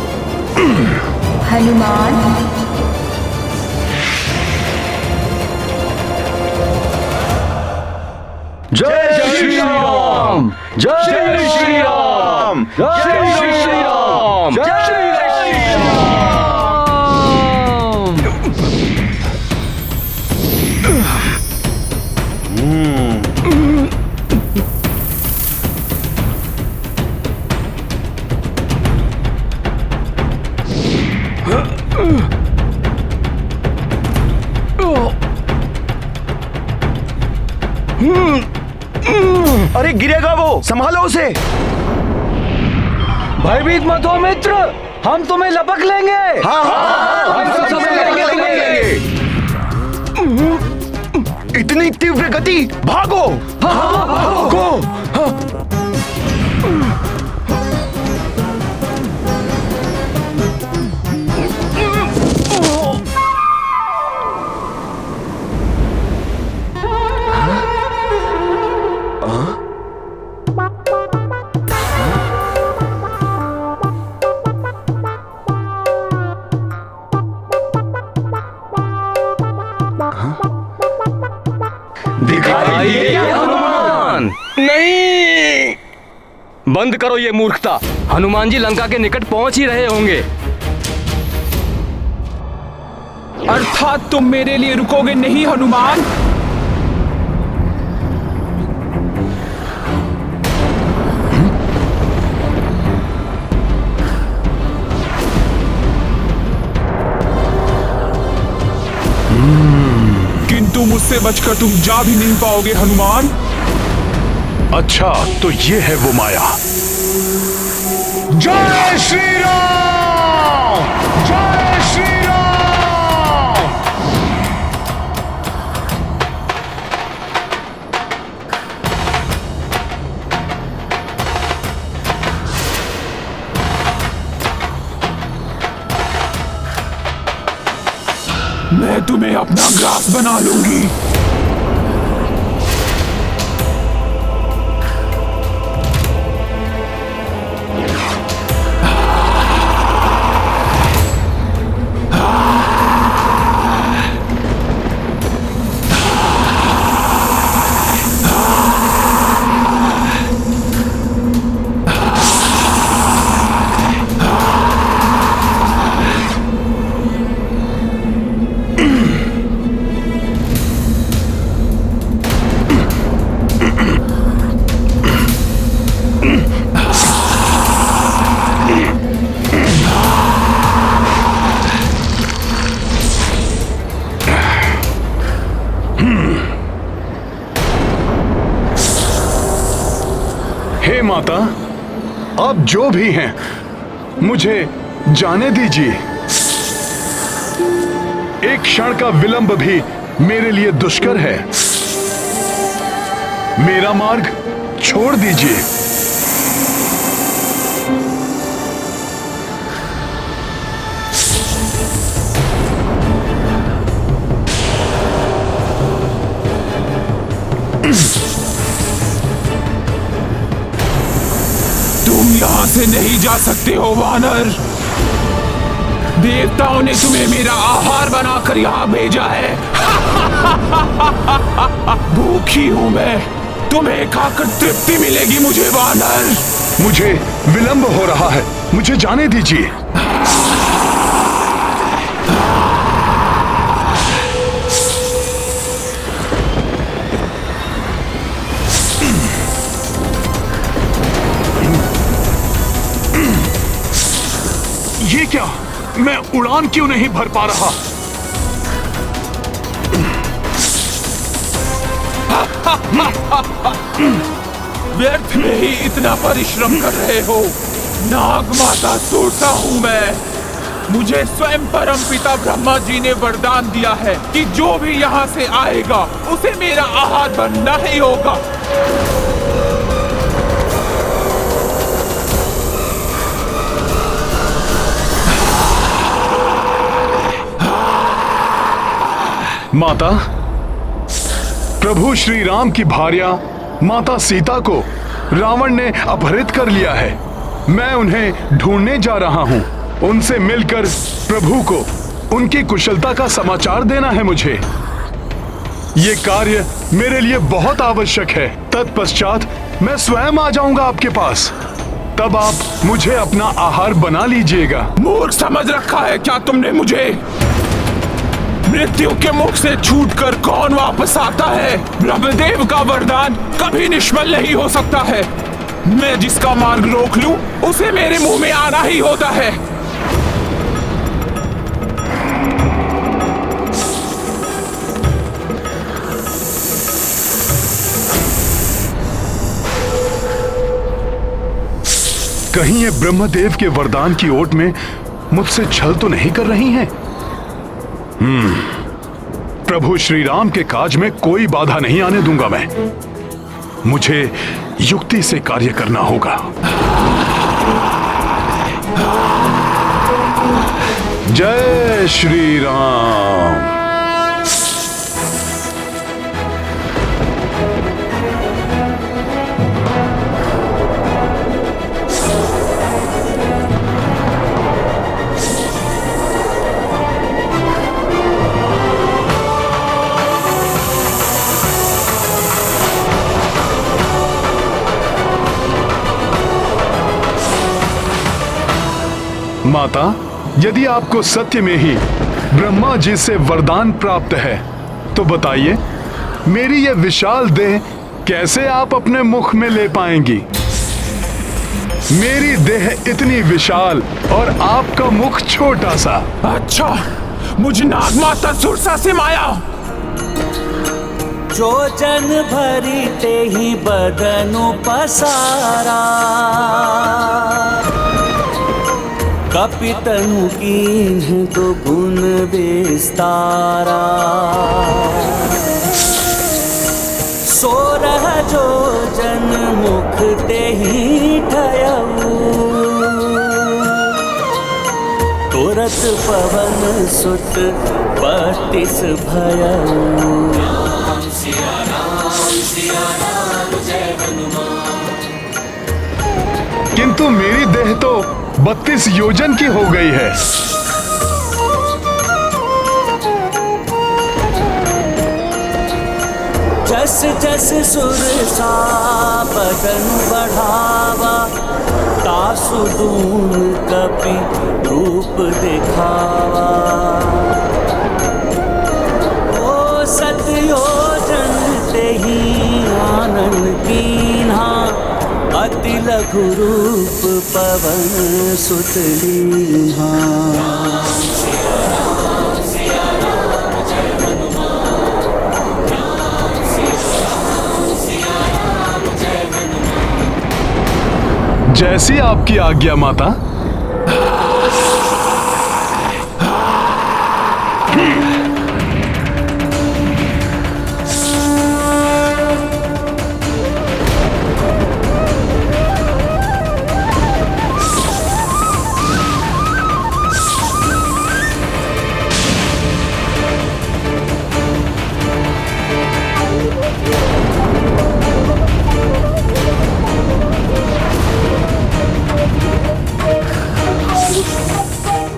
हनुमान, जय श्री राम, जय श्री राम, जय श्री राम, जय श्री राम। अरे गिरेगा वो, संभालो उसे। भयभीत मत हो मित्र, हम तुम्हें लपक लेंगे। हाँ हाँ, हम सब लेंगे। इतनी तीव्र गति, भागो। हाँ, भागो। हनुमान नहीं, बंद करो ये मूर्खता। हनुमान जी लंका के निकट पहुंच ही रहे होंगे। अर्थात तुम मेरे लिए रुकोगे नहीं हनुमान? बचकर तुम जा भी नहीं पाओगे हनुमान। अच्छा, तो ये है वो माया। जय श्री राम! जय श्री राम! मैं तुम्हें अपना ग्रास बना लूंगी। हे माता, आप जो भी हैं, मुझे जाने दीजिए। एक क्षण का विलंब भी मेरे लिए दुष्कर है। मेरा मार्ग छोड़ दीजिए। तुम यहाँ से नहीं जा सकते हो वानर। देवताओं ने तुम्हें मेरा आहार बनाकर यहाँ भेजा है। भूखी हूँ मैं, तुम्हें खाकर तृप्ति मिलेगी मुझे वानर। मुझे विलंब हो रहा है, मुझे जाने दीजिए। ये क्या? मैं उड़ान क्यों नहीं भर पा रहा? व्यर्थ में ही इतना परिश्रम कर रहे हो। नाग माता सुरसा हूँ मैं। मुझे स्वयं परम पिता ब्रह्मा जी ने वरदान दिया है कि जो भी यहाँ से आएगा उसे मेरा आहार बनना ही होगा। माता, प्रभु श्री राम की भार्या माता सीता को रावण ने अपहरित कर लिया है। मैं उन्हें ढूंढने जा रहा हूं। उनसे मिलकर प्रभु को उनकी कुशलता का समाचार देना है मुझे। ये कार्य मेरे लिए बहुत आवश्यक है। तत्पश्चात मैं स्वयं आ जाऊंगा आपके पास। तब आप मुझे अपना आहार बना लीजिएगा। मूर्ख समझ रखा है क्या तुमने मुझे? मृत्यु के मुख से छूटकर कौन वापस आता है? ब्रह्मदेव का वरदान कभी निष्फल नहीं हो सकता है। मैं जिसका मार्ग रोक लूं, उसे मेरे मुंह में आना ही होता है। कहीं ये ब्रह्मदेव के वरदान की ओट में मुझसे छल तो नहीं कर रही हैं? प्रभु श्री राम के काज में कोई बाधा नहीं आने दूंगा मैं। मुझे युक्ति से कार्य करना होगा। जय श्री राम। माता, यदि आपको सत्य में ही ब्रह्मा जी से वरदान प्राप्त है तो बताइए, मेरी यह विशाल देह कैसे आप अपने मुख में ले पाएंगी? मेरी देह इतनी विशाल और आपका मुख छोटा सा। अच्छा, मुझ नाग माता सुरसा से माया। जो जन भरी ते ही बदनु पसारा, कपितनु कीन्ह तो गुण विस्तारा। सोरह जो जन मुख ते ही ठयऊ, तुरत पवन सुत 32 भयऊ। सिया राम जय हनुमान। किंतु मेरी देह तो 32 योजन की हो गई है। जस जस सुरसा बदन बढ़ावा, तासु दून कपि रूप दिखावा। ओ सतयोजन ते ही आनन कीन्हा, अति लघु रूप पवन सुत लीन्हा। जैसी आपकी आज्ञा माता।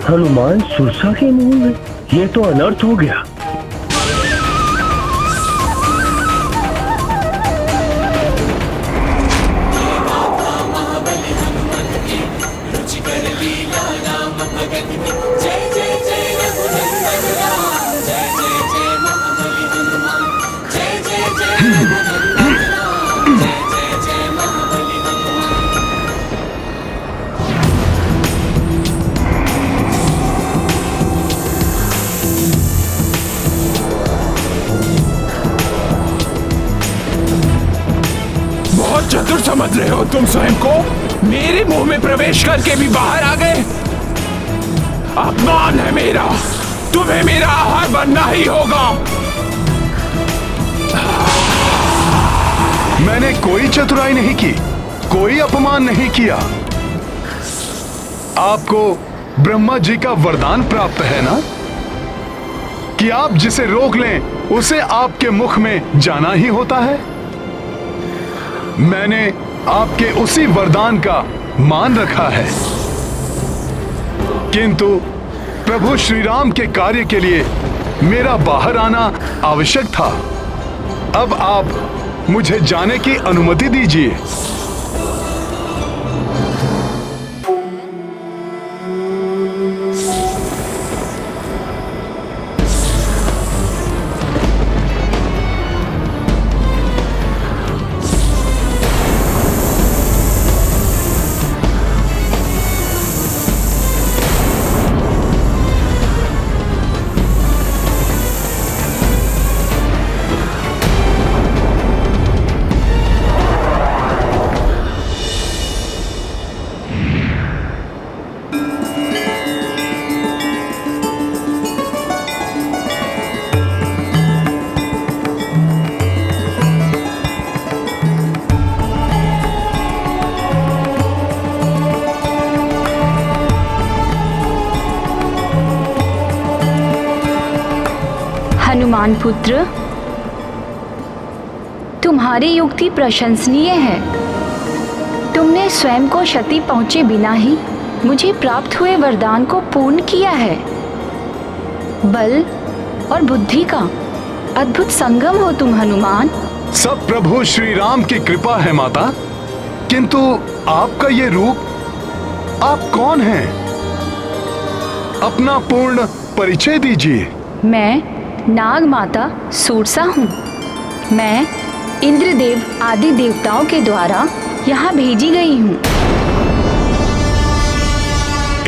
हनुमान सुरसा के मुंह में, ये तो अनर्थ हो गया। चतुर समझ रहे हो तुम स्वयं को? मेरे मुंह में प्रवेश करके भी बाहर आ गए। अपमान है मेरा, तुम्हें मेरा आहार बनना ही होगा। मैंने कोई चतुराई नहीं की, कोई अपमान नहीं किया। आपको ब्रह्मा जी का वरदान प्राप्त है ना कि आप जिसे रोक लें उसे आपके मुख में जाना ही होता है। मैंने आपके उसी वरदान का मान रखा है, किंतु प्रभु श्री राम के कार्य के लिए मेरा बाहर आना आवश्यक था। अब आप मुझे जाने की अनुमति दीजिए। हनुमान पुत्र, तुम्हारी युक्ति प्रशंसनीय है। तुमने स्वयं को क्षति पहुंचे बिना ही मुझे प्राप्त हुए वरदान को पूर्ण किया है। बल और बुद्धि का अद्भुत संगम हो तुम हनुमान। सब प्रभु श्री राम की कृपा है माता, किंतु आपका ये रूप, आप कौन हैं? अपना पूर्ण परिचय दीजिए। मैं नाग माता सूरसा हूँ। मैं इंद्रदेव आदि देवताओं के द्वारा यहाँ भेजी गई हूँ।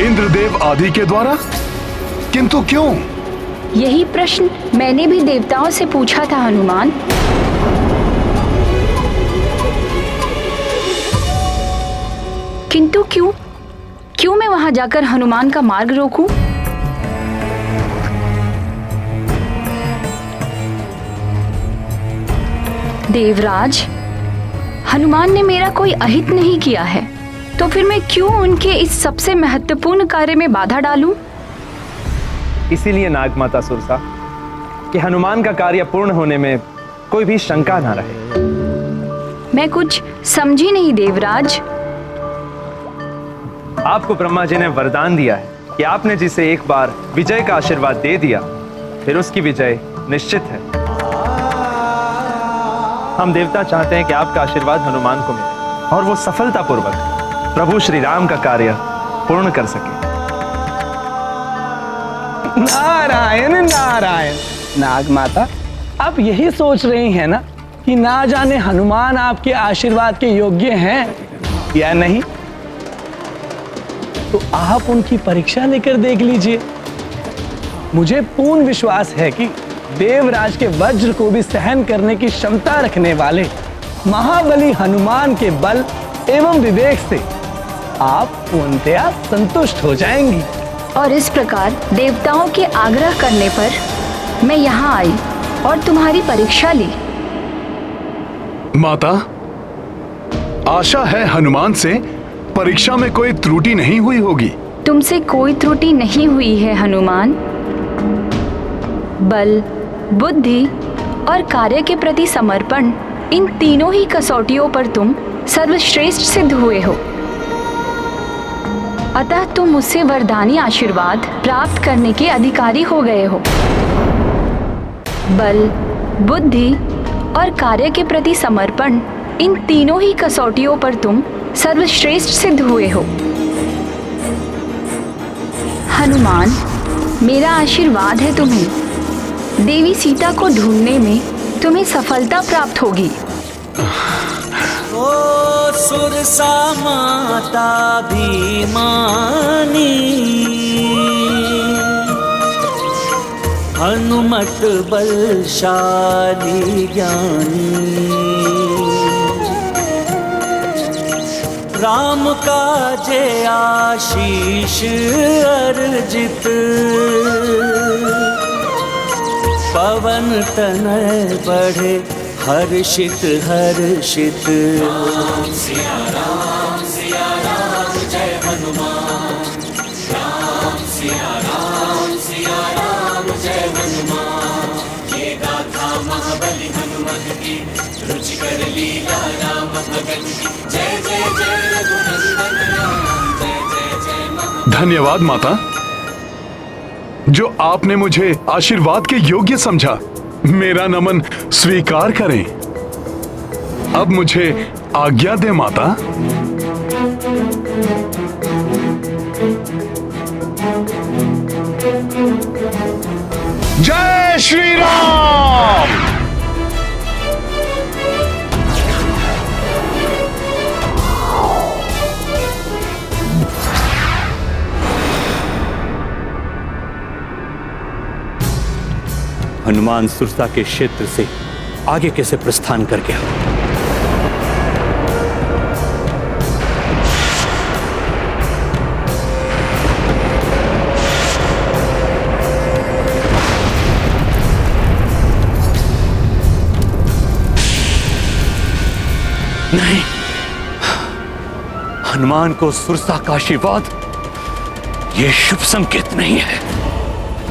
इंद्रदेव आदि के द्वारा? किंतु क्यों? यही प्रश्न मैंने भी देवताओं से पूछा था हनुमान। किंतु क्यों मैं वहां जाकर हनुमान का मार्ग रोकूं? देवराज, हनुमान ने मेरा कोई अहित नहीं किया है, तो फिर मैं क्यों उनके इस सबसे महत्वपूर्ण कार्य में बाधा डालूं? इसीलिए नागमाता सुरसा कि हनुमान का कार्य पूर्ण होने में कोई भी शंका ना रहे। मैं कुछ समझी नहीं देवराज। आपको ब्रह्मा जी ने वरदान दिया है कि आपने जिसे एक बार विजय का आशीर्वाद दे दिया, फिर उसकी विजय निश्चित है। हम देवता चाहते हैं कि आपका आशीर्वाद हनुमान को मिले और वो सफलतापूर्वक प्रभु श्री राम का कार्य पूर्ण कर सके। नारायण नारायण। नागमाता, आप यही सोच रही हैं ना कि ना जाने हनुमान आपके आशीर्वाद के योग्य हैं या नहीं? तो आप उनकी परीक्षा लेकर देख लीजिए। मुझे पूर्ण विश्वास है कि देवराज के वज्र को भी सहन करने की क्षमता रखने वाले महाबली हनुमान के बल एवं विवेक से आप पूर्णतया संतुष्ट हो जाएंगी। और इस प्रकार देवताओं के आग्रह करने पर मैं यहाँ आई और तुम्हारी परीक्षा ली। माता, आशा है हनुमान से परीक्षा में कोई त्रुटि नहीं हुई होगी। तुमसे कोई त्रुटि नहीं हुई है हनुमान। बल, बुद्धि और कार्य के प्रति समर्पण, इन तीनों ही कसौटियों पर तुम सर्वश्रेष्ठ सिद्ध हुए हो। अतः तुम मुझसे वरदानी आशीर्वाद प्राप्त करने के अधिकारी हो गए हो। बल, बुद्धि और कार्य के प्रति समर्पण, इन तीनों ही कसौटियों पर तुम सर्वश्रेष्ठ सिद्ध हुए हो। हनुमान, मेरा आशीर्वाद है तुम्हें। देवी सीता को ढूंढने में तुम्हें सफलता प्राप्त होगी। ओ सुरसा माता भीमानी, हनुमत बलशाली ज्ञानी, राम का जय आशीष अर्जित, पवन तनय बढ़े हर्षित हर्षित। राम सिया राम जय हनुमान, राम सिया राम जय हनुमान। ये गाथा महाबली हनुमत की, रुचिकर लीला राम भगत की। जय जय जय रघुनंदन राम, जय जय जय महाबली। धन्यवाद माता, जो आपने मुझे आशीर्वाद के योग्य समझा। मेरा नमन स्वीकार करें। अब मुझे आज्ञा दे माता। जय श्री राम। हनुमान सुरसा के क्षेत्र से आगे कैसे प्रस्थान कर गया? नहीं, हनुमान को सुरसा का आशीर्वाद यह शुभ संकेत नहीं है।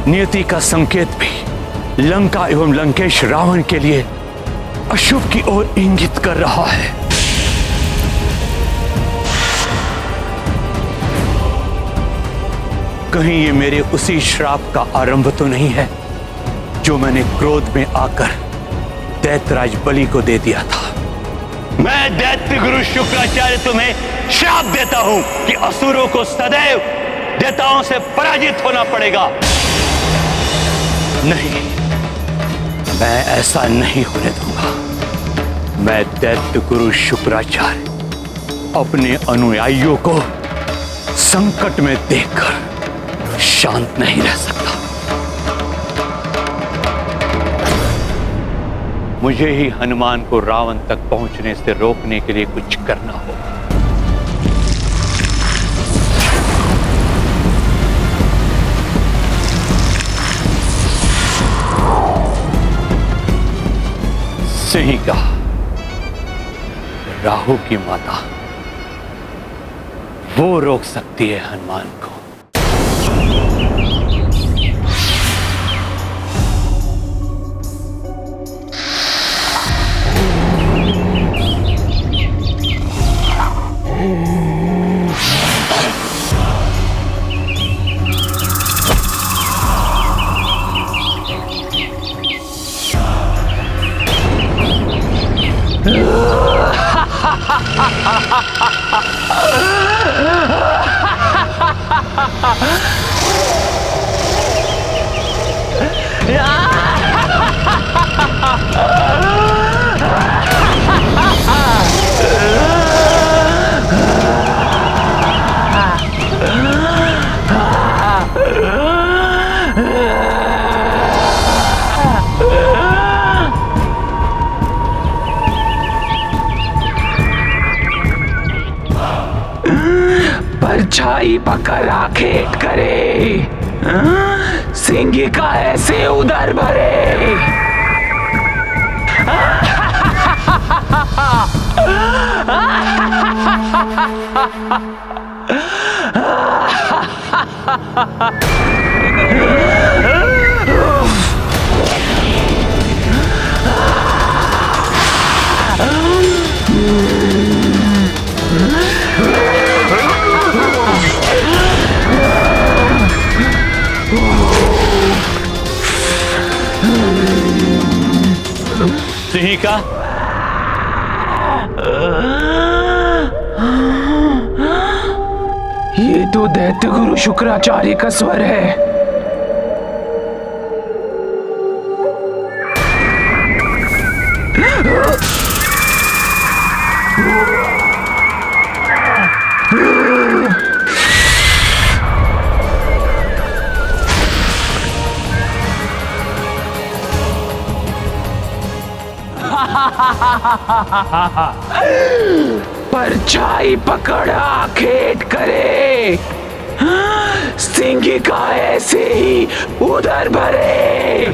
नियति का संकेत भी लंका एवं लंकेश रावण के लिए अशुभ की ओर इंगित कर रहा है। कहीं ये मेरे उसी श्राप का आरंभ तो नहीं है जो मैंने क्रोध में आकर दैत्यराज बलि को दे दिया था। मैं दैत्य गुरु शुक्राचार्य तुम्हें श्राप देता हूं कि असुरों को सदैव देवताओं से पराजित होना पड़ेगा। नहीं, मैं ऐसा नहीं होने दूंगा। मैं दैत्य गुरु शुक्राचार्य अपने अनुयायियों को संकट में देखकर शांत नहीं रह सकता। मुझे ही हनुमान को रावण तक पहुंचने से रोकने के लिए कुछ करना होगा। सिंहिका, राहु की माता, वो रोक सकती है हनुमान को। परछाई पकड़ आखेट करे, सिंहिका ऐसे उधर भरे। सिंहिका, ये तो दैत्य गुरु शुक्राचार्य का स्वर है। परछाई पकड़ा खेट करे, सिंहिका ऐसे ही उधर भरे।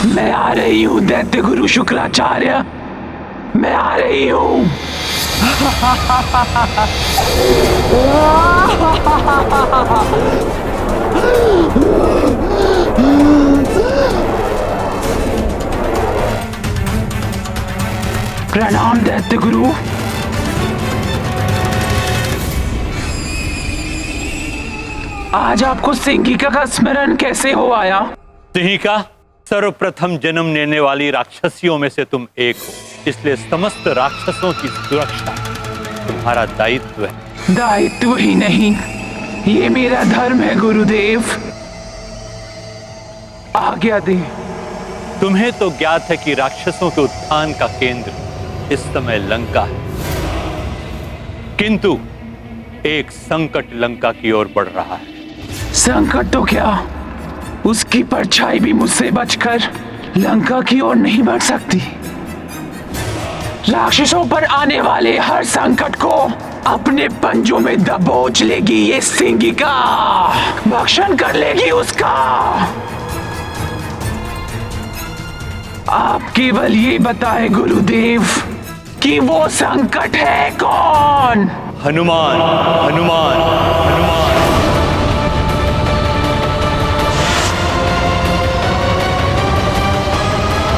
मैं आ रही हूँ दैत्य गुरु शुक्राचार्य, मैं आ रही हूँ। प्रणाम दैत्य गुरु। आज आपको सिंहिका का स्मरण कैसे हो आया? सिंहिका, सर्वप्रथम जन्म लेने वाली राक्षसियों में से तुम एक हो, इसलिए समस्त राक्षसों की सुरक्षा तुम्हारा दायित्व है। दायित्व ही नहीं, ये मेरा धर्म है गुरुदेव। आज्ञा दे। तुम्हें तो ज्ञात है कि राक्षसों के उत्थान का केंद्र इस समय लंका है, किंतु एक संकट लंका की ओर बढ़ रहा है। संकट तो क्या, उसकी परछाई भी मुझसे बचकर लंका की ओर नहीं बढ़ सकती। राक्षसों पर आने वाले हर संकट को अपने पंजों में दबोच लेगी ये सिंहिका, भक्षण कर लेगी उसका। आप केवल ये बताए गुरुदेव कि वो संकट है कौन? हनुमान, हनुमान।